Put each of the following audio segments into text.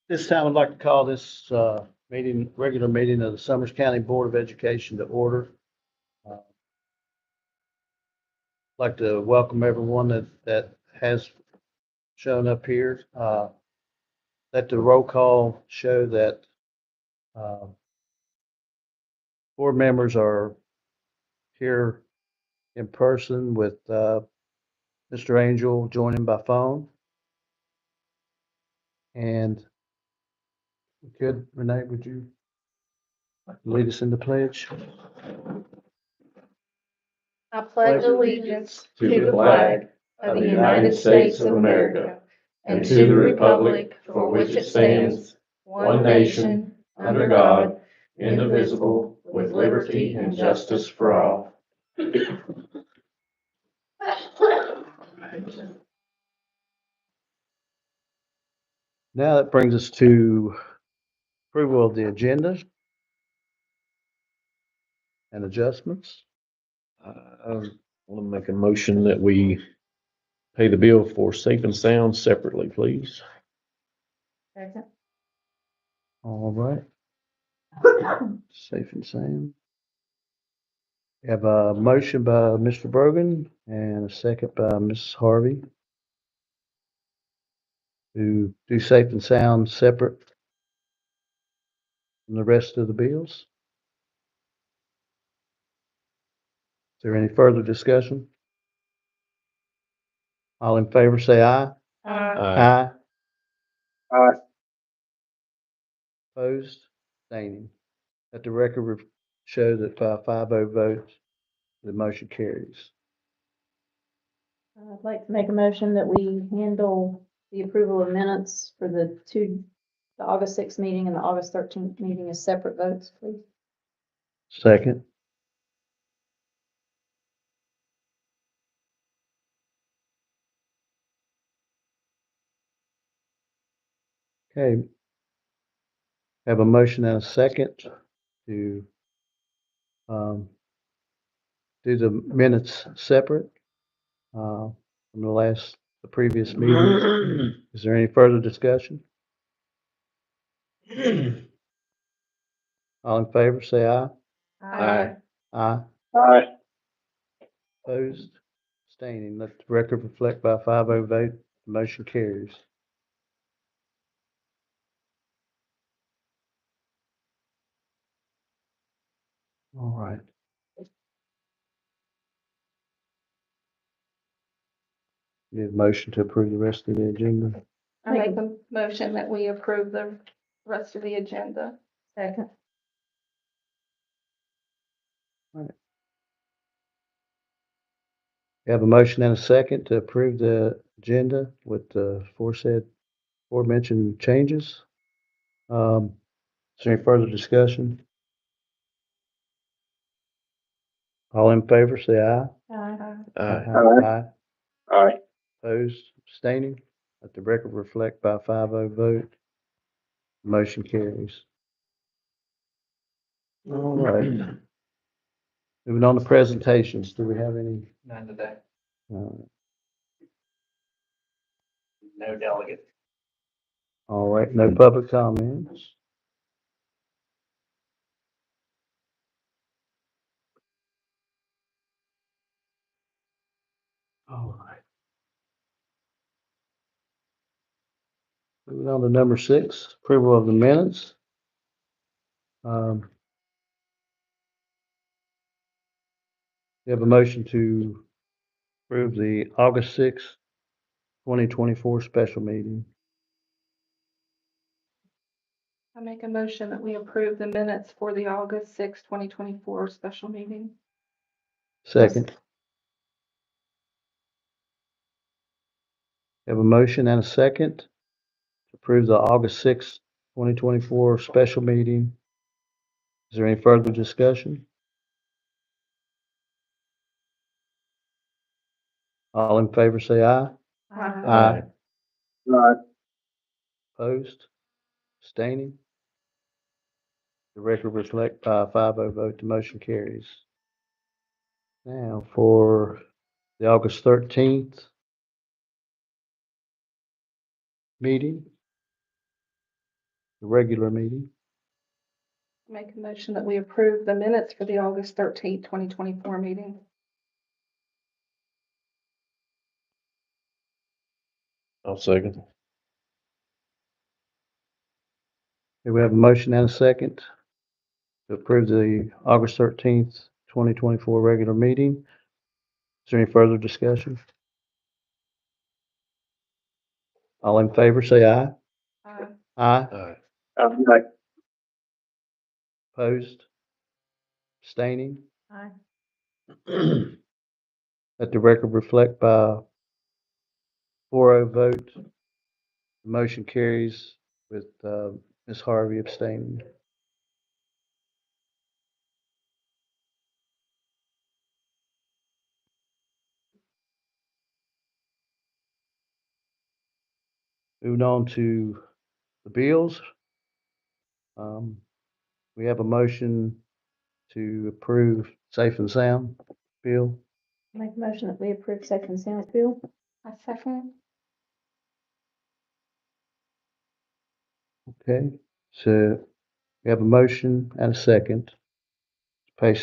This time I'd like to call this regular meeting of the Summers County Board of Education to order. I'd like to welcome everyone that has shown up here. Let the roll call show that uh, board members are here in person with Mr. Angel joining by phone. And good, Renee, would you lead us in the pledge? I pledge allegiance to the flag of the United States of America and to the republic for which it stands, one nation, under God, indivisible, with liberty and justice for all. Now that brings us to approval of the agenda and adjustments. I want to make a motion that we pay the bill for Safe and Sound separately, please. Second. All right. Safe and sound. We have a motion by Mr. Brogan and a second by Ms. Harvey to do safe and sound separate from the rest of the bills. Is there any further discussion? All in favor, say aye. Aye. Aye. Opposed? Abstaining. Let the record show that by 5-0 votes, the motion carries. I'd like to make a motion that we handle the approval of minutes for the August 6th meeting and the August 13th meeting as separate votes, please. Second. Okay. Have a motion and a second to do the minutes separate from the previous meeting. Is there any further discussion? All in favor, say aye. Aye. Aye. Aye. Opposed? Abstaining. Let the record reflect by 5-0 vote, the motion carries. All right. Need a motion to approve the rest of the agenda. I make a motion that we approve the rest of the agenda. Second. We have a motion and a second to approve the agenda with the aforementioned changes. Is there any further discussion? All in favor, say aye. Aye. Aye. Aye. Aye. Opposed, abstaining. Let the record reflect by 5-0 vote. Motion carries. All right. Moving on to presentations. Do we have any? None today. Uh, No delegate. All right, no public comments. All right. Moving on to number 6, approval of the minutes. You have a motion to approve the August 6th, 2024 special meeting. I make a motion that we approve the minutes for the August 6th, 2024 special meeting. Second. You have a motion and a second to approve the August 6th, 2024 special meeting. Is there any further discussion? All in favor, say aye. Aye. Aye. Opposed? Abstaining? The record reflect by a 5-0 vote, the motion carries. Now for the August 13th meeting. the regular meeting. Make a motion that we approve the minutes for the August 13th, 2024 meeting. I'll second. Do we have a motion and a second to approve the August 13th, 2024 regular meeting? Is there any further discussion? All in favor, say aye. Aye. Aye. Aye. Opposed? Abstaining? Aye. Let the record reflect by 4-0 vote. The motion carries with Ms. Harvey abstaining. Moving on to the bills. We have a motion to approve Safe and Sound bill. Make a motion that we approve Safe and Sound bill. I second. Okay, so we have a motion and a second to pay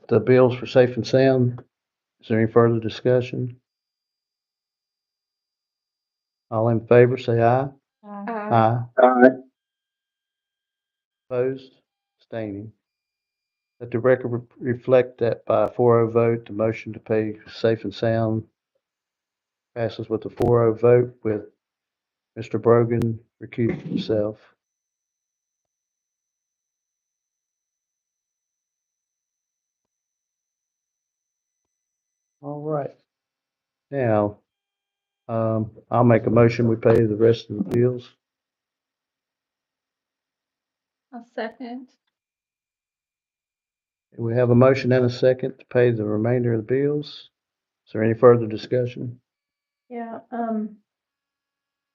the bills for Safe and Sound. Is there any further discussion? All in favor, say aye. Aye. Aye. Opposed? Abstaining. Let the record reflect that by a 4-0 vote, the motion to pay Safe and Sound passes with a 4-0 vote with Mr. Brogan recusing himself. All right. Now, I'll make a motion, we pay the rest of the bills. I second. We have a motion and a second to pay the remainder of the bills. Is there any further discussion? Yeah,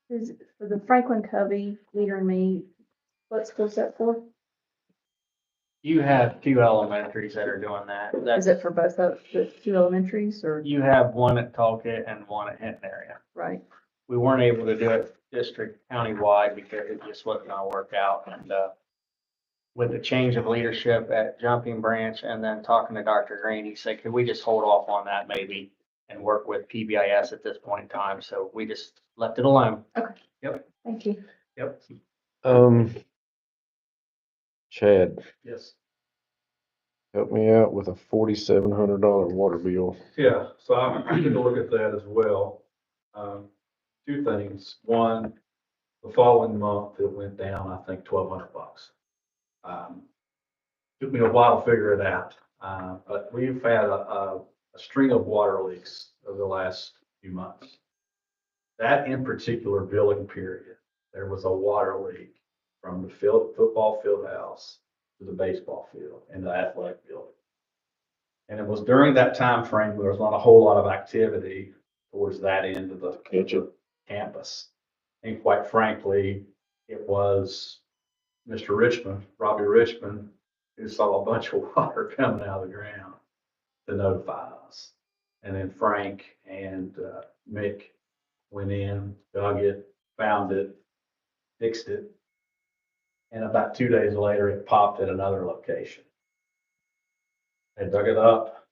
is for the Franklin Covey, Leader and Me, what school's that for? You have two elementaries that are doing that. Is it for both of the two elementaries or, You have one at Talcott and one at Hinton area. right? We weren't able to do it district countywide because it just wasn't gonna work out. And, with the change of leadership at Jumping Branch and then talking to Dr. Green, he said, could we just hold off on that maybe and work with PBIS at this point in time? So we just left it alone. Thank you. Yep. Chad, Yes, help me out with a $4,700 water bill. yeah, so I took a look at that as well. Two things. One, the following month, it went down, I think, $1,200. Took me a while to figure it out, but we've had a string of water leaks over the last few months. That in particular billing period, there was a water leak from the football field house to the baseball field and the athletic building. And it was during that time frame where there was not a whole lot of activity towards that end of the campus. And quite frankly, it was Mr. Richmond, Robbie Richmond, who saw a bunch of water coming out of the ground to notify us. And then Frank and Mick went in, dug it, found it, fixed it. And about 2 days later, it popped at another location. They dug it up,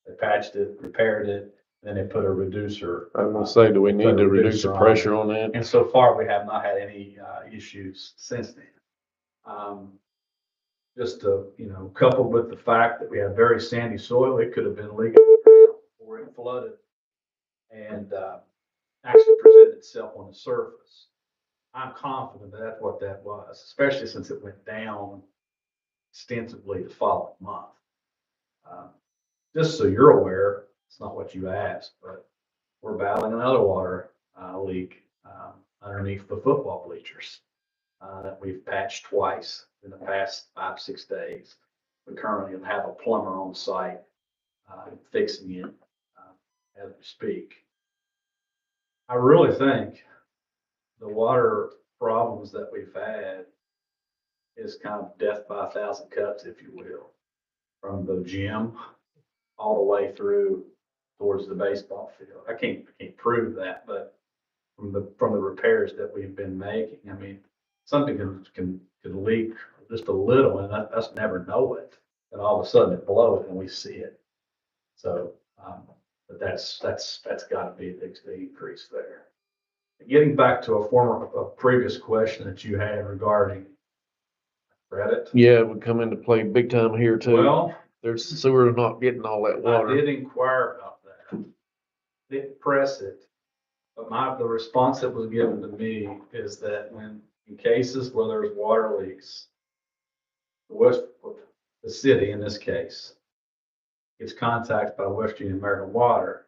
they patched it, repaired it, then they put a reducer. I'm gonna say, do we need to reduce the pressure on that? And so far, we have not had any issues since then. Just to, coupled with the fact that we have very sandy soil, it could have been leaking before it flooded and actually presented itself on the surface. I'm confident that that's what that was, especially since it went down extensively the following month. Just so you're aware, it's not what you asked, but we're battling another water leak underneath the football bleachers that we've patched twice in the past 5-6 days. We currently have a plumber on site fixing it as we speak. I really think the water problems that we've had is kind of death by 1,000 cuts, if you will, from the gym all the way through towards the baseball field. I can't prove that, but from the repairs that we've been making, I mean, something can leak just a little and us never know it. And all of a sudden it blows and we see it. So, but that's gotta be the increase there. Getting back to a previous question that you had regarding credit. Yeah, it would come into play big time here too. Well, There's sewer not getting all that I water. did inquire about that. Didn't press it. But the response that was given to me is that when, in cases where there's water leaks, the city in this case, gets contacted by Western American Water,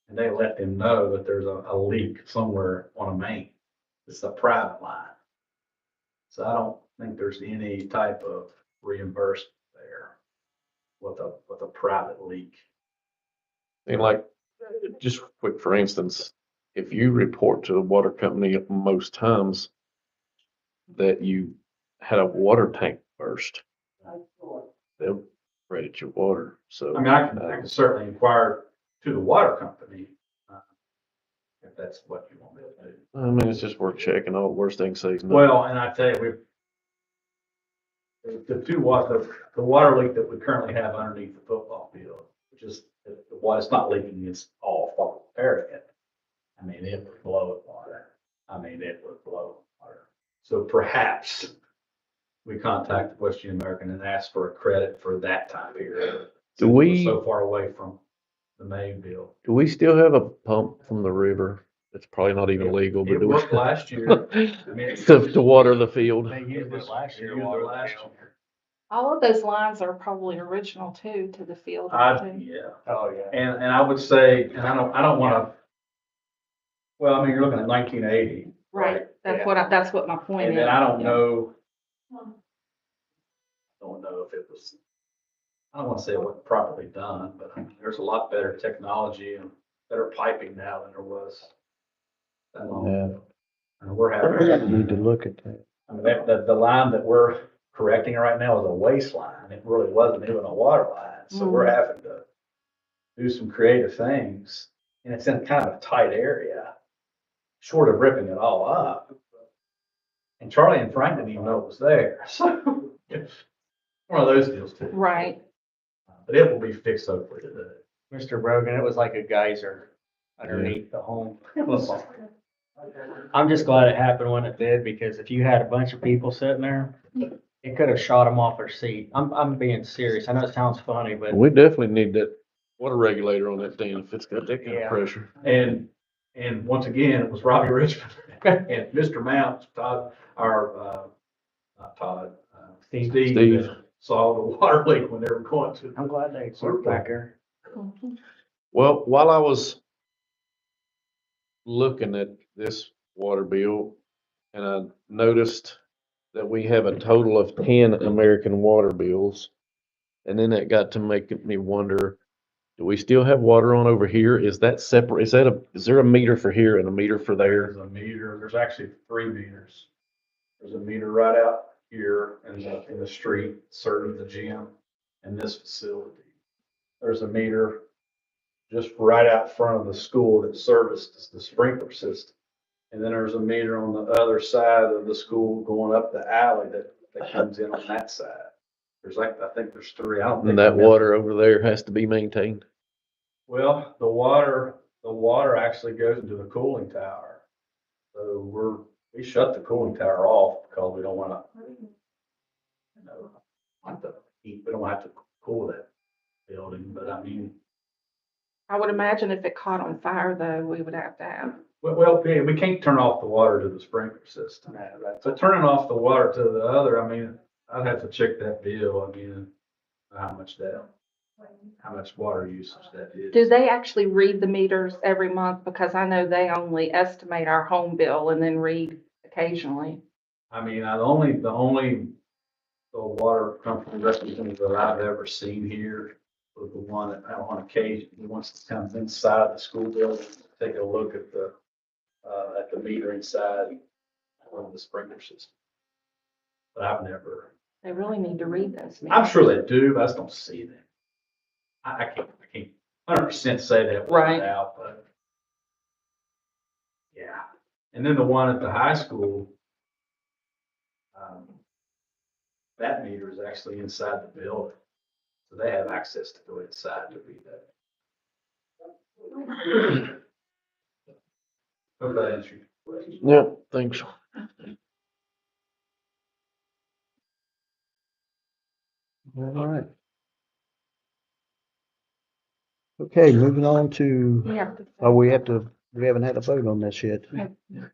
and they let them know that there's a leak somewhere on a main. It's a private line. So I don't think there's any type of reimbursement there with a private leak. And like, just quick, for instance, if you report to a water company most times that you had a water tank burst, they'll credit your water, so. I mean, I can certainly inquire to the water company, if that's what you want me to do. I mean, it's just worth checking. All the worst thing to say is no. Well, and I tell you, the water leak that we currently have underneath the football field, which is, it's not leaking, it's all fucking repairing it. I mean, it would blow with water. So perhaps we contact Western American and ask for a credit for that time period. Do Since we're we- so far away from the main bill? Do we still have a pump from the river? It's probably not even legal, but It do we? worked last year. I mean, To water the field. They used it last year. Used it water last down. year. All of those lines are probably original too, to the field. Yeah. Oh, yeah. And I would say, and I don't wanna, well, I mean, you're looking at 1980. Right, Yeah. that's what my point And is. then I don't know if it was, I don't wanna say it wasn't properly done, but I mean, there's a lot better technology and better piping now than there was that long Yeah, ago. And we're having, need to look at that. I mean, the line that we're correcting right now is a waste line. It really wasn't even a water line. So we're having to do some creative things. And it's in kind of a tight area, short of ripping it all up. And Charlie and Frank didn't even know it was there. So it's one of those deals too. Right, But it will be fixed hopefully today. Mr. Brogan, it was like a geyser underneath the home. I'm just glad it happened when it did, because if you had a bunch of people sitting there, it could have shot them off their seat. I'm being serious. I know it sounds funny, but We definitely need that water regulator on that thing if it's got that kind of Yeah. pressure. And once again, it was Robbie Richmond and Mr. Mounts, Todd, not Todd, Steve. Steve. that saw the water leak when they were going to. I'm glad they worked back there. Well, while I was looking at this water bill, and I noticed that we have a total of 10 American water bills. And then that got to make me wonder, do we still have water on over here? Is that separate? Is there a meter for here and a meter for there? There's a meter, there's actually 3 meters. There's a meter right out here in the street serving the gym and this facility. There's a meter just right out front of the school that services the sprinkler system. And then there's a meter on the other side of the school going up the alley that comes in on that side. I think there's 3. I don't think. And that water over there has to be maintained. Well, the water actually goes into the cooling tower. So we shut the cooling tower off because we don't wanna, have to heat, we don't have to cool that building, but I mean, I would imagine if it caught on fire though, we would have to have. well, yeah, we can't turn off the water to the sprinkler system. So turning off the water to the other, I mean, I'd have to check that bill, I mean, how much water usage that is. Do they actually read the meters every month? Because I know they only estimate our home bill and then read occasionally. I mean, the water company representative that I've ever seen here was the one that on occasion, he wants to come inside the school building, take a look at the meter inside of the sprinkler system. But I've never, They really need to read those I'm meters. sure they do, but I just don't see them. I can't 100% say that Right. without, but yeah. And then the one at the high school, that meter is actually inside the building. So they have access to go inside to read that. Hope that answers your question. Yeah, thanks. All right. Okay, moving on to, You have to. we haven't had a vote on this yet.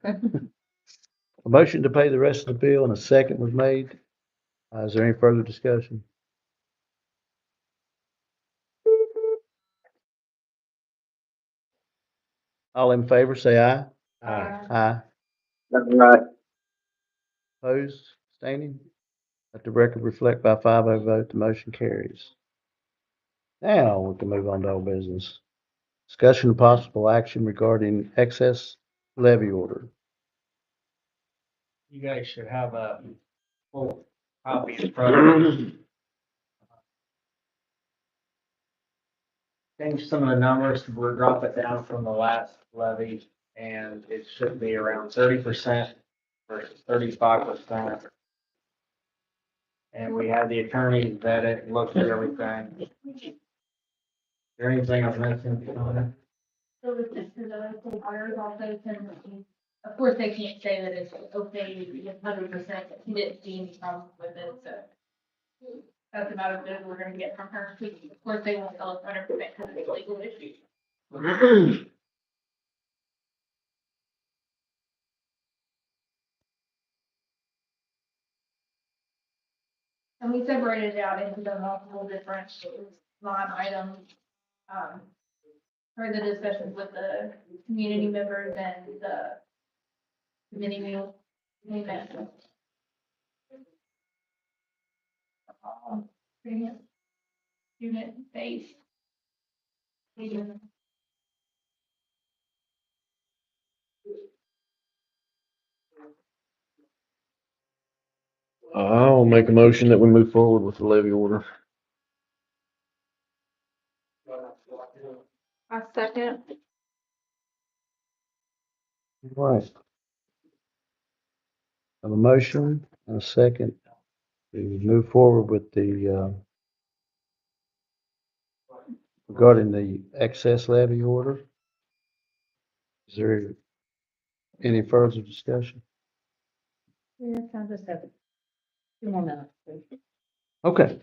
A motion to pay the rest of the bill and a second was made. Is there any further discussion? All in favor, say aye. Aye. Right. Opposed, abstaining? Let the record reflect by 5-0 vote, the motion carries. Now we can move on to old business. Discussion of possible action regarding excess levy order. You guys should have a full copy in front of you. Change some of the numbers, we'll drop it down from the last levy, and it should be around 30% versus 35%. And we had the attorneys vet it, looked at everything. Is there anything I'm missing, Donna? So this is the other thing, ours also can, of course, they can't say that it's okay, 100%, he didn't see any problem with it, so. That's about as good as we're gonna get from her, of course, they won't tell us 100% because it's a legal issue. And we separated it out into the multiple different line items, for the discussions with the community members and the committee meal. Amen. Unit base. I'll make a motion that we move forward with the levy order. I second. All right. Have a motion and a second to move forward with the, regarding the excess levy order. Is there any further discussion? Yes, I just have 2 more minutes. Okay.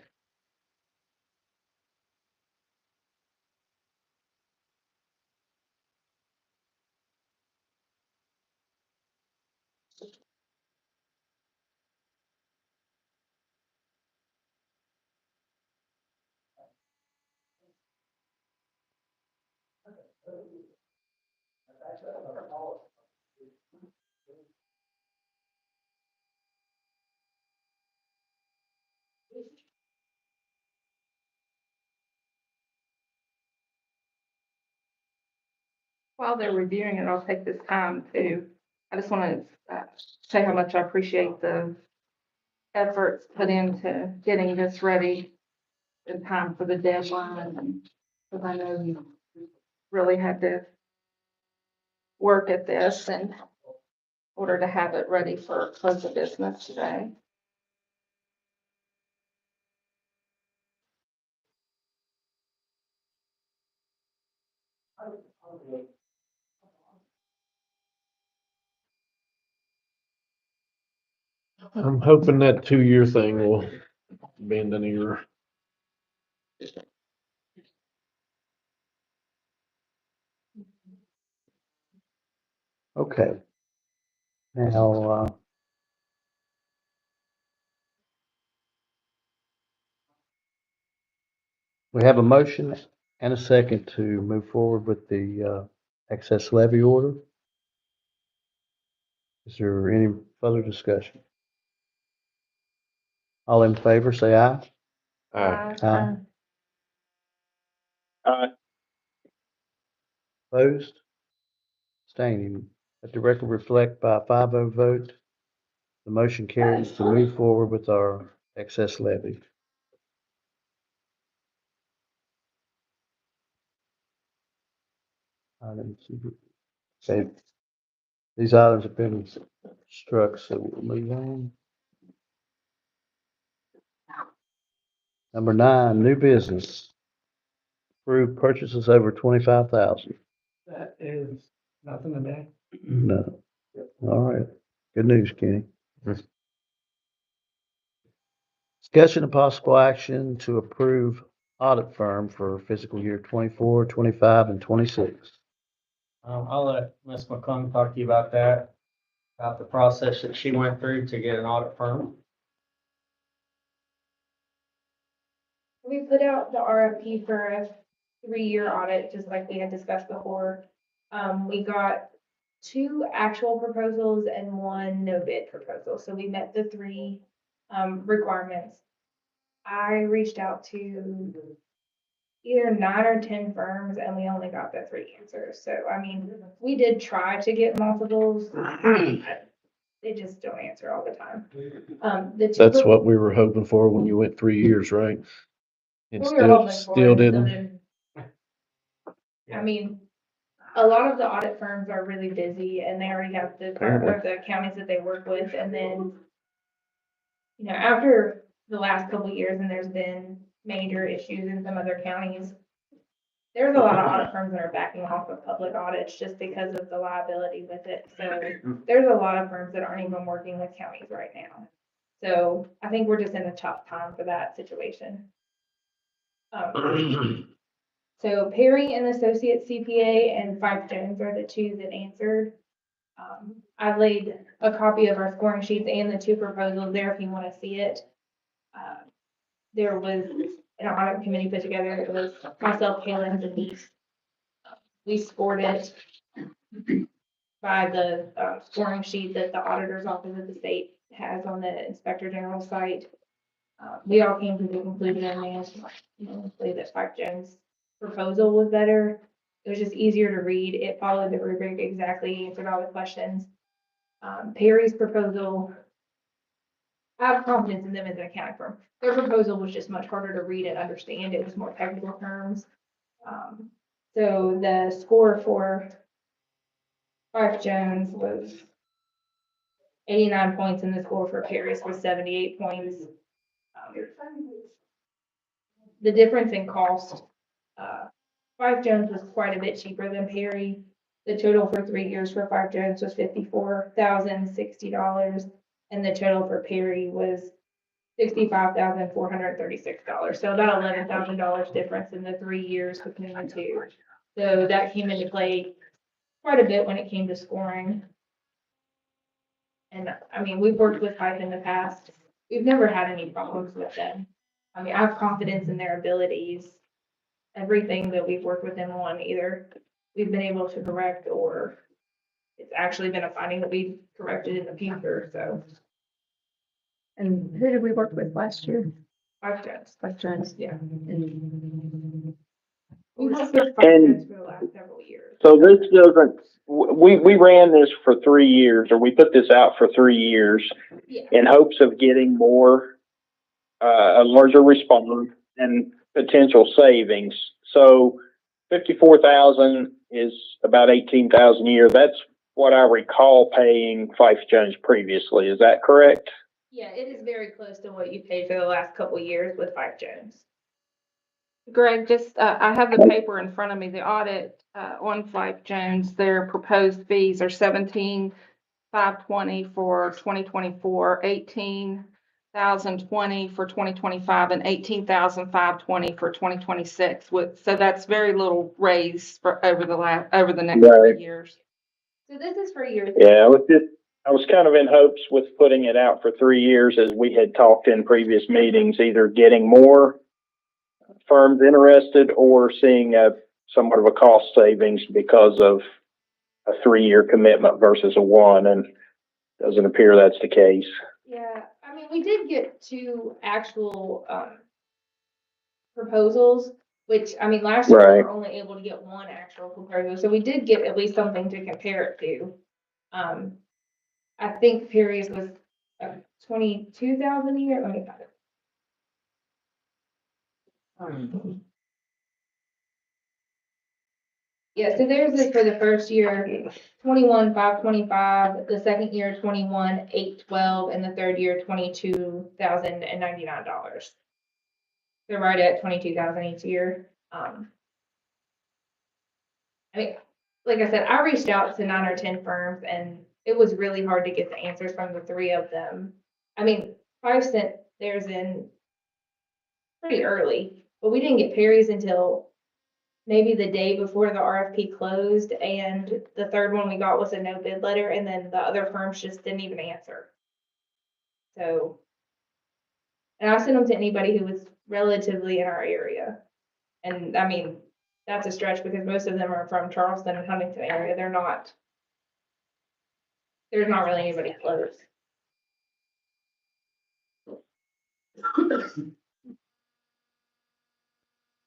While they're reviewing it, I'll take this time to, I just want to say how much I appreciate the efforts put into getting this ready in time for the deadline. And because I know you really had to work at this in order to have it ready for close of business today. I'm hoping that 2-year thing will bend an ear. Okay. Now, we have a motion and a second to move forward with the, excess levy order. Is there any further discussion? All in favor, say aye. Aye. Opposed? Abstaining. Let the record reflect by a 5-0 vote. The motion carries to move forward with our excess levy. Okay. These items have been struck, so we'll move on. Number 9, new business. Approved purchases over 25,000. That is nothing today. No. All right. Good news, Kenny. Discussion of possible action to approve audit firm for fiscal year 24, 25, and 26. I'll let Ms. McClung talk to you about that, about the process that she went through to get an audit firm. We put out the RFP for a 3-year audit, just like we had discussed before. We got 2 actual proposals and 1 no bid proposal, so we met the 3 requirements. I reached out to either 9 or 10 firms and we only got the 3 answers. So, I mean, we did try to get multiples. They just don't answer all the time. The 2 That's what we were hoping for when you went 3 years, right? And we were still, hoping for still it, didn't. I mean, a lot of the audit firms are really busy and they already have the, or the counties that they work with. And then, you know, after the last couple of years and there's been major issues in some other counties, there's a lot of audit firms that are backing off of public audits just because of the liability with it. So there's a lot of firms that aren't even working with counties right now. So I think we're just in a tough time for that situation. So Perry and Associates CPA and Fife Jones are the 2 that answered. I laid a copy of our scoring sheets and the 2 proposals there if you want to see it. There was an audit committee put together. It was myself, Kayla, and Denise. We scored it by the scoring sheet that the auditor's office of the state has on the inspector general site. We all came to the conclusion that Fife Jones' proposal was better. It was just easier to read. It followed the rubric exactly, answered all the questions. Perry's proposal, I have confidence in them as an accounting firm. Their proposal was just much harder to read and understand. It was more technical terms. So the score for Fife Jones was 89 points and the score for Perry's was 78 points. The difference in cost, Fife Jones was quite a bit cheaper than Perry. The total for 3 years for Fife Jones was $54,060, and the total for Perry was $65,436. So about $11,000 difference in the 3 years between the 2. So that came into play quite a bit when it came to scoring. And I mean, we've worked with Fife in the past. We've never had any problems with them. I mean, I have confidence in their abilities. Everything that we've worked with them on, either we've been able to correct or it's actually been a finding that we've corrected in the future, so. And who did we work with last year? Fife Jones. Fife Jones. Yeah. And We've worked with Fife Jones for the last several years. So this doesn't, we ran this for 3 years, or we put this out for 3 years Yeah. in hopes of getting more, a larger response and potential savings. So 54,000 is about 18,000 a year. That's what I recall paying Fife Jones previously. Is that correct? Yeah, it is very close to what you paid for the last couple of years with Fife Jones. Greg, just, I have the paper in front of me, the audit, on Fife Jones, their proposed fees are $17,520 for 2024, $18,020 for 2025, and $18,520 for 2026. So that's very little raise for over the next Right. 3 years. So this is for years. Yeah, I was kind of in hopes with putting it out for 3 years, as we had talked in previous meetings, either getting more firms interested or seeing somewhat of a cost savings because of a 3-year commitment versus a 1, and doesn't appear that's the case. Yeah, I mean, we did get 2 actual proposals, which, I mean, last year we Right. were only able to get 1 actual proposal, so we did get at least something to compare it to. I think Perry's was 22,000 a year. Let me find it. Yeah, so theirs is for the first year, 21,525, the second year, 21,812, and the third year, $22,099. they're right at 22,000 each year. I mean, like I said, I reached out to 9 or 10 firms and it was really hard to get the answers from the 3 of them. I mean, 5 sent theirs in pretty early, but we didn't get Perry's until maybe the day before the RFP closed, and the third one we got was a no bid letter, and then the other firms just didn't even answer. So, and I sent them to anybody who was relatively in our area. And I mean, that's a stretch because most of them are from Charleston and Huntington area. There's not really anybody close.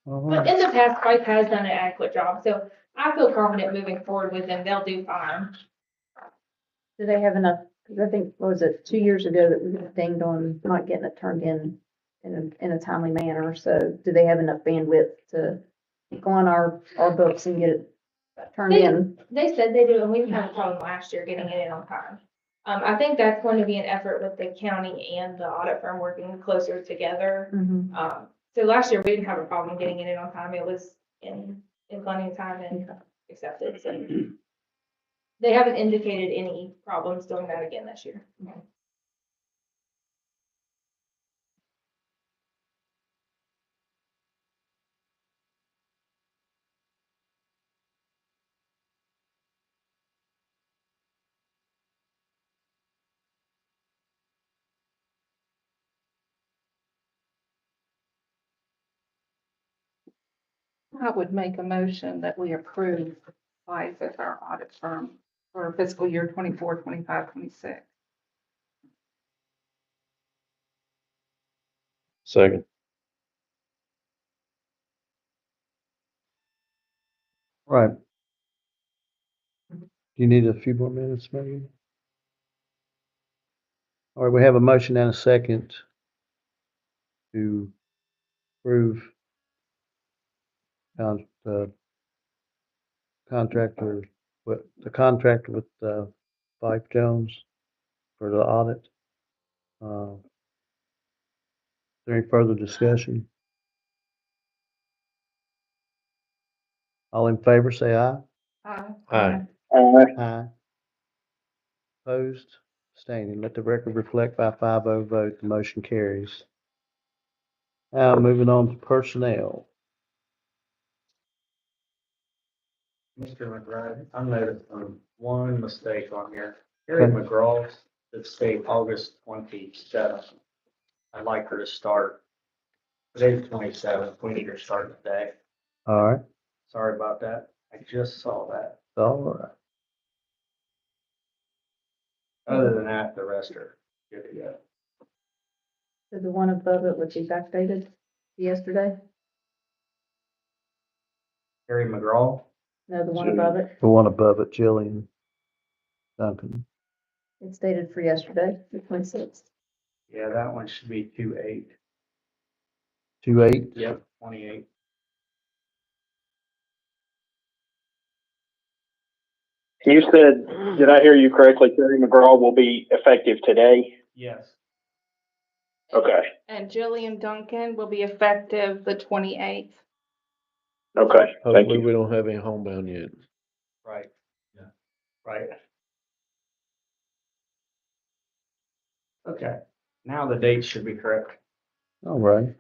All But right. in the past, Spike has done an adequate job, so I feel confident moving forward with them. They'll do fine. Do they have enough, because I think, what was it, 2 years ago that we got dinged on not getting it turned in a timely manner, so do they have enough bandwidth to go on our books and get it turned in? They said they do, and we didn't have a problem last year getting it in on time. I think that's going to be an effort with the county and the audit firm working closer together. Mhm. So last year, we didn't have a problem getting it in on time. It was in plenty of time and accepted, so. They haven't indicated any problems doing that again this year. I would make a motion that we approve Wise as our audit firm for fiscal year 24, 25, 26. Second. Right. You need a few more minutes, maybe? All right, we have a motion and a second to approve the contractor, with Fife Jones for the audit. Is there any further discussion? All in favor, say aye. Aye. Aye. Opposed, abstaining. Let the record reflect by a 5-0 vote, the motion carries. Now, moving on to personnel. Mr. McBride, I noticed one mistake on here. Harry McGraw, that state August 27th. I'd like her to start. Today's 27th. We need her to start today. All right, Sorry about that. I just saw that. all right. Other than that, the rest are good to go. So the one above it would be backdated yesterday? Harry McGraw, No, the one above it, The one above it, Jillian Duncan. it's dated for yesterday, the 26th. yeah, that one should be 2/8. 2/8. Yep. 28. You said, did I hear you correctly, Terry McGraw will be effective today? Yes. Okay, And Jillian Duncan will be effective the 28th. okay, thank Hopefully, you. we don't have any homebound yet. Right. Yeah. Right. Okay. Now the dates should be correct. All right.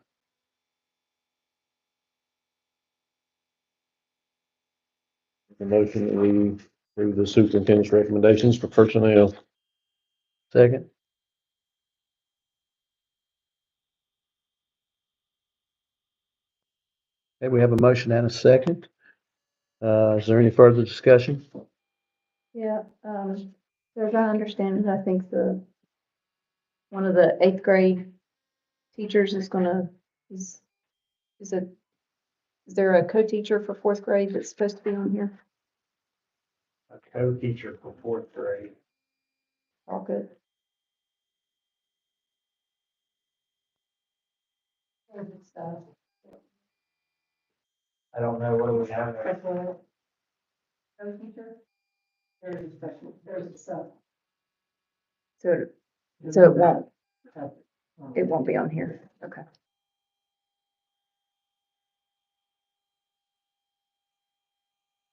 The motion that we approve the superintendent's recommendations for personnel. Second. Okay, we have a motion and a second. Is there any further discussion? Yeah, so as I understand it, I think one of the 8th grade teachers is is there a co-teacher for 4th grade that's supposed to be on here? A co-teacher for 4th grade. All good. I don't know what do we have there. Co-teacher? There's a sub. So it won't be on here, okay.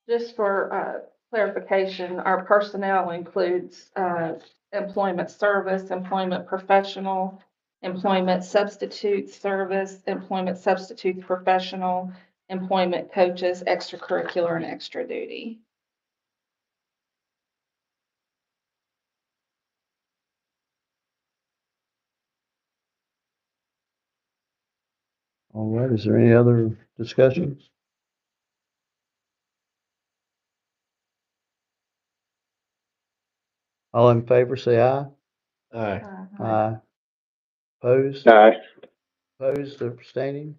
Just for clarification, our personnel includes employment service, employment professional, employment substitute service, employment substitute professional, employment coaches, extracurricular and extra duty. All right, is there any other discussions? All in favor, say aye. Aye. Aye. Opposed? Aye. Opposed or abstaining?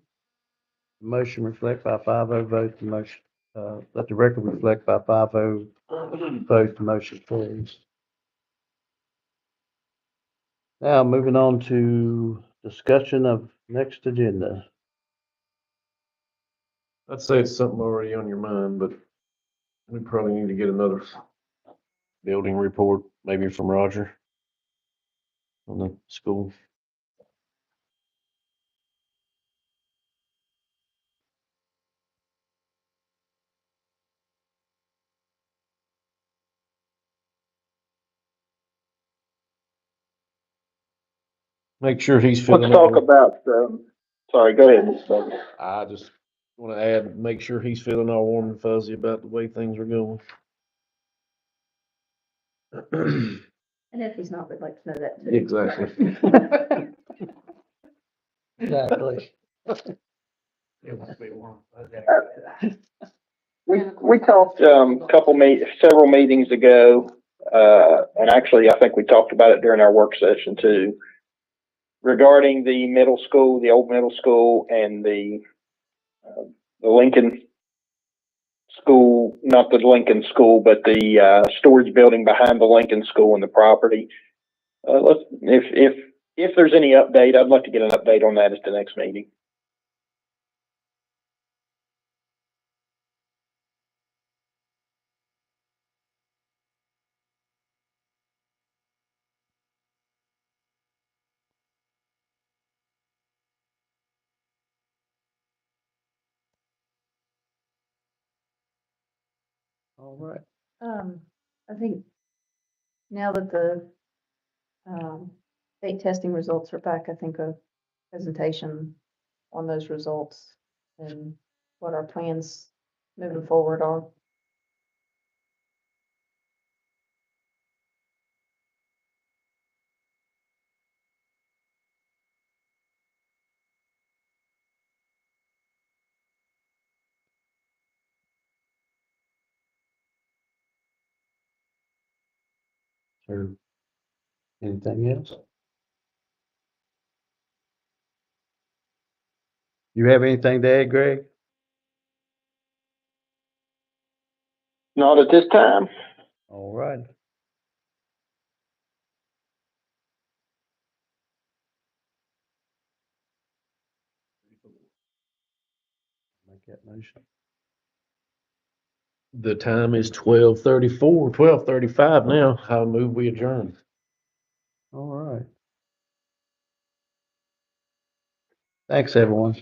The motion reflect by 5-0 vote, the motion, let the record reflect by 5-0 vote, the motion carries. Now, moving on to discussion of next agenda. I'd say it's something already on your mind, but we probably need to get another building report, maybe from Roger on the school. Make sure he's Let's feeling. talk about, sorry, go ahead, Mr. Bugby. I just want to add, make sure he's feeling all warm and fuzzy about the way things are going. And if he's not, we'd like to know that too. Exactly. Exactly. It won't be warm. We talked, several meetings ago, and actually, I think we talked about it during our work session too, regarding the middle school, the old middle school, and the Lincoln school, not the Lincoln school, but the storage building behind the Lincoln school and the property. If there's any update, I'd like to get an update on that at the next meeting. All right. I think now that the, state testing results are back, I think a presentation on those results and what our plans moving forward are. Or anything else? You have anything to add, Greg? Not at this time. All right. Make that motion. The time is 12:35 now. I move we adjourn. All right. Thanks, everyone.